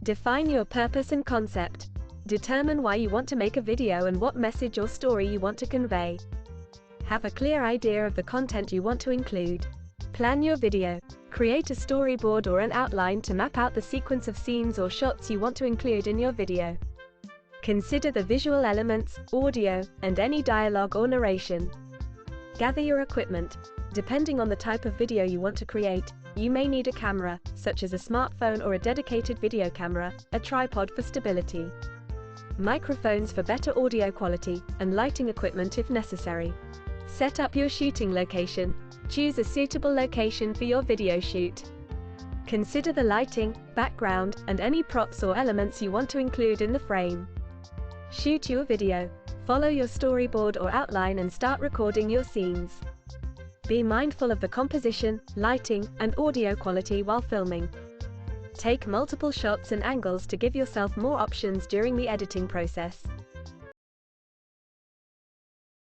Define your purpose and concept. Determine why you want to make a video and what message or story you want to convey. Have a clear idea of the content you want to include. Plan your video. Create a storyboard or an outline to map out the sequence of scenes or shots you want to include in your video. Consider the visual elements, audio, and any dialogue or narration. Gather your equipment. Depending on the type of video you want to create, you may need a camera, such as a smartphone or a dedicated video camera, a tripod for stability, microphones for better audio quality, and lighting equipment if necessary. Set up your shooting location. Choose a suitable location for your video shoot. Consider the lighting, background, and any props or elements you want to include in the frame. Shoot your video. Follow your storyboard or outline and start recording your scenes. Be mindful of the composition, lighting, and audio quality while filming. Take multiple shots and angles to give yourself more options during the editing process.